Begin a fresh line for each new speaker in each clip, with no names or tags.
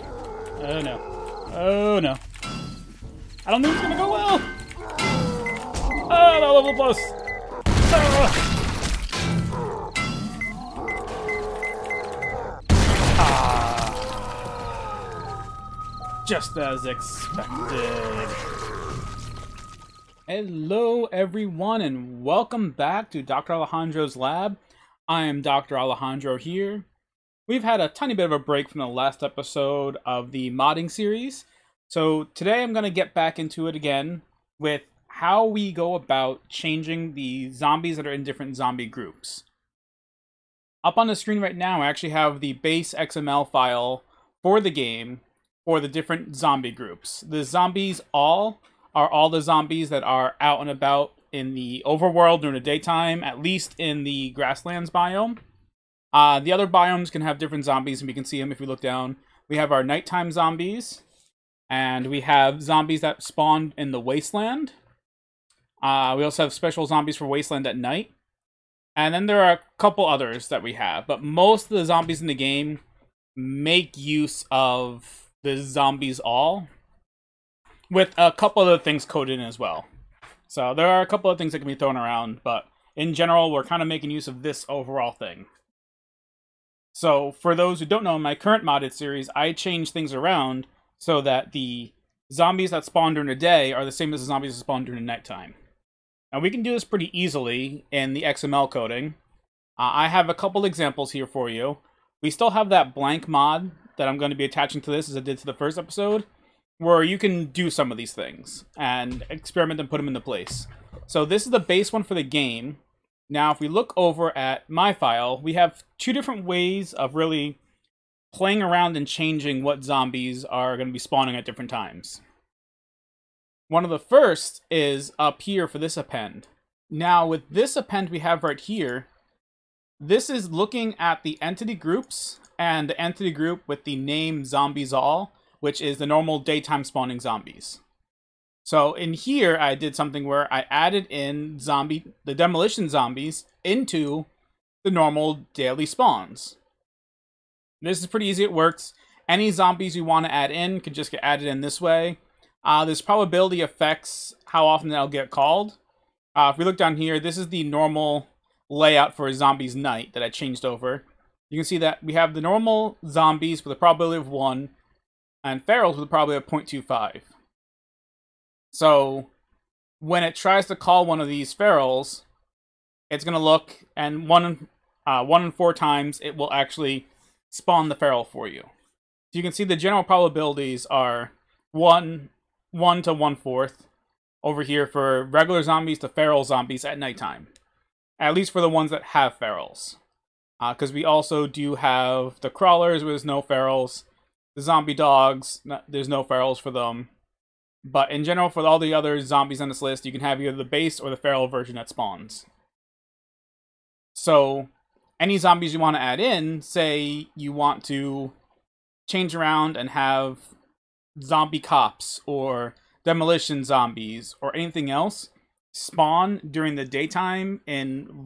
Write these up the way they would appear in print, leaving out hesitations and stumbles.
Oh no. Oh no. I don't think it's gonna go well! Oh, that level plus! Ah. Just as expected. Hello everyone and welcome back to Dr. Alejandro's lab. I am Dr. Alejandro here. We've had a tiny bit of a break from the last episode of the modding series. So today I'm going to get back into it again with how we go about changing the zombies that are in different zombie groups. Up on the screen right now I actually have the base XML file for the game for the different zombie groups. The zombies are all the zombies that are out and about in the overworld during the daytime, at least in the grasslands biome. The other biomes can have different zombies, and we can see them if we look down. We have our nighttime zombies, and we have zombies that spawn in the wasteland. We also have special zombies for wasteland at night. And then there are a couple others that we have, but most of the zombies in the game make use of the zombies all, with a couple other things coded in as well. So there are a couple of things that can be thrown around, but in general, we're kind of making use of this overall thing. So for those who don't know, in my current modded series, I change things around so that the zombies that spawn during the day are the same as the zombies that spawn during the nighttime. Now we can do this pretty easily in the XML coding. I have a couple examples here for you. We still have that BlankMod that I'm going to be attaching to this as I did to the first episode, where you can do some of these things and experiment and put them into place. So this is the base one for the game. Now, if we look over at my file, we have two different ways of really playing around and changing what zombies are going to be spawning at different times. One of the first is up here for this append. Now, with this append we have right here, this is looking at the entity groups and the entity group with the name Zombies All, which is the normal daytime spawning zombies. So in here, I did something where I added in the demolition zombies into the normal daily spawns. This is pretty easy, it works. Any zombies you want to add in could just get added in this way. This probability affects how often they'll get called. If we look down here, this is the normal layout for a zombies night that I changed over. You can see that we have the normal zombies with a probability of 1, and ferals with a probability of 0.25. So when it tries to call one of these ferals, it's going to look, and 1 in 4 times it will actually spawn the feral for you. So you can see the general probabilities are 1 to 1/4 over here for regular zombies to feral zombies at nighttime. At least for the ones that have ferals. Because we also do have the crawlers with no ferals. The zombie dogs, there's no ferals for them. But in general, for all the other zombies on this list, you can have either the base or the feral version that spawns. So, any zombies you want to add in, say you want to change around and have zombie cops or demolition zombies or anything else spawn during the daytime in the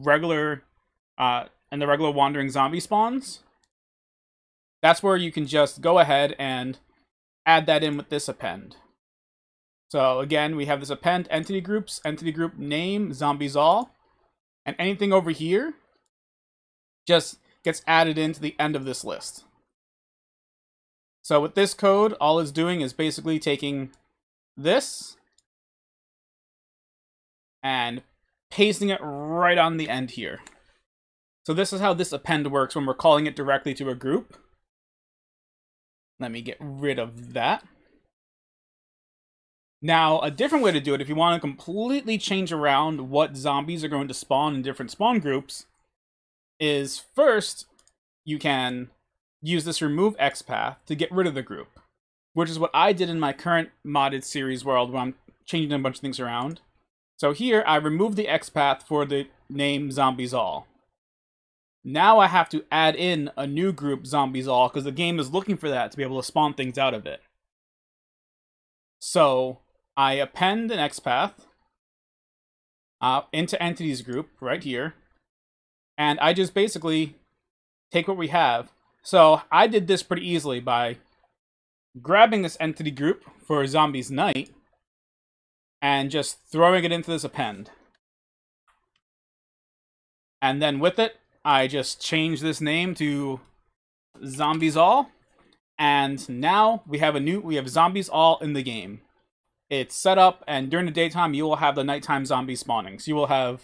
regular wandering zombie spawns, that's where you can just go ahead and add that in with this append. So again, we have this append entity groups, entity group name, zombies all, and anything over here just gets added into the end of this list. So with this code, all it's doing is basically taking this and pasting it right on the end here. So this is how this append works when we're calling it directly to a group. Let me get rid of that. Now, a different way to do it, if you want to completely change around what zombies are going to spawn in different spawn groups, is first, you can use this remove XPath to get rid of the group, which is what I did in my current modded series world where I'm changing a bunch of things around. So here, I removed the XPath for the name Zombies All. Now I have to add in a new group, Zombies All, because the game is looking for that to be able to spawn things out of it. So I append an XPath into entities group right here, and I just basically take what we have. So I did this pretty easily by grabbing this entity group for Zombies Night and just throwing it into this append. And then with it, I just change this name to Zombies All. And now we have Zombies All in the game. It's set up, and during the daytime, you will have the nighttime zombies spawning. So you will have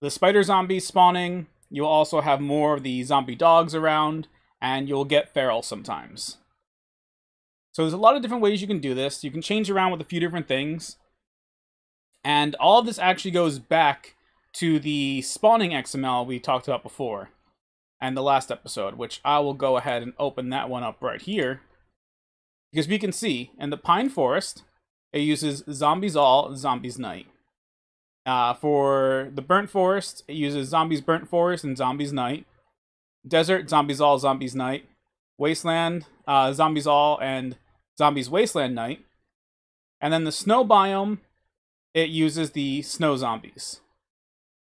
the spider zombies spawning. You'll also have more of the zombie dogs around, and you'll get feral sometimes. So there's a lot of different ways you can do this. You can change around with a few different things. And all of this actually goes back to the spawning XML we talked about before and the last episode, which I will go ahead and open that one up right here. Because we can see in the Pine Forest, it uses Zombies All, Zombies Night. For the Burnt Forest, it uses Zombies Burnt Forest and Zombies Night. Desert, Zombies All, Zombies Night. Wasteland, Zombies All and Zombies Wasteland Night. And then the Snow Biome, it uses the Snow Zombies,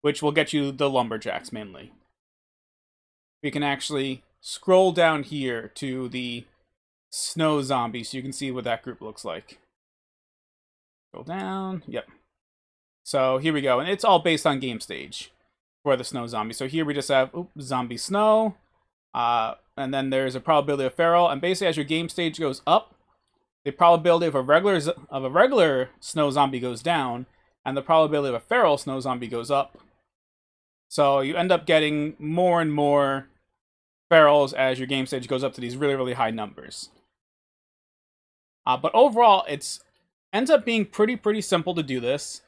which will get you the Lumberjacks mainly. We can actually scroll down here to the Snow Zombies so you can see what that group looks like. Scroll down, yep. So here we go, and it's all based on game stage for the Snow Zombies. So here we just have Zombie Snow, and then there's a probability of feral, and basically as your game stage goes up, the probability of a regular snow zombie goes down, and the probability of a feral snow zombie goes up. So you end up getting more and more ferals as your game stage goes up to these really, really high numbers. But overall, it ends up being pretty simple to do this.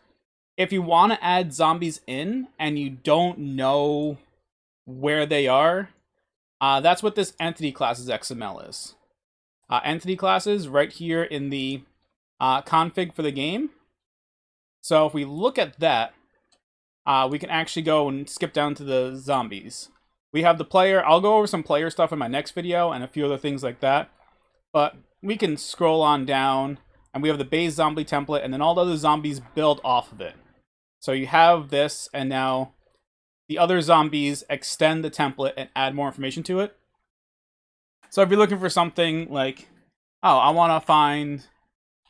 If you want to add zombies in and you don't know where they are, that's what this entity classes XML is. Entity classes right here in the config for the game. So if we look at that, we can actually go and skip down to the zombies. We have the player. I'll go over some player stuff in my next video and a few other things like that. But we can scroll on down, and we have the base zombie template, and then all the other zombies build off of it. So you have this, and now the other zombies extend the template and add more information to it. So if you're looking for something like, oh, I want to find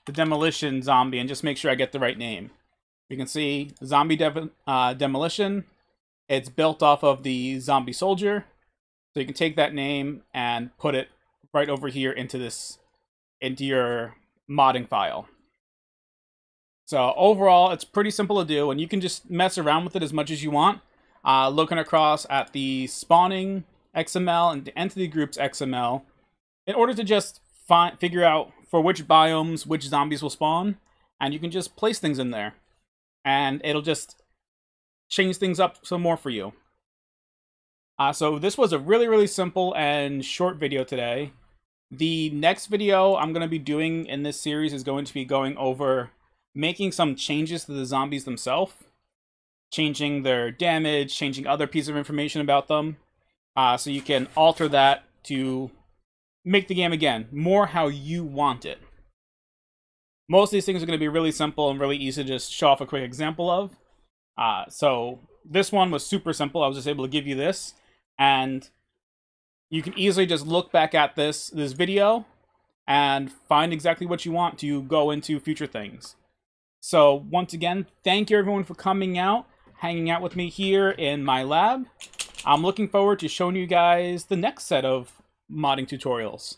the demolition zombie and just make sure I get the right name. You can see zombie demolition. It's built off of the zombie soldier. So you can take that name and put it right over here into your modding file. So overall, it's pretty simple to do, and you can just mess around with it as much as you want. Looking across at the spawning XML and the entity groups XML in order to just figure out for which biomes which zombies will spawn, and you can just place things in there and it'll just change things up some more for you. So this was a really simple and short video today. The next video I'm going to be doing in this series is going to be going over making some changes to the zombies themselves, changing their damage, changing other pieces of information about them. So you can alter that to make the game, again, more how you want it. Most of these things are going to be really simple and really easy to just show off a quick example of. So this one was super simple. I was just able to give you this. And you can easily just look back at this video and find exactly what you want to go into future things. So once again, thank you everyone for coming out, hanging out with me here in my lab. I'm looking forward to showing you guys the next set of modding tutorials.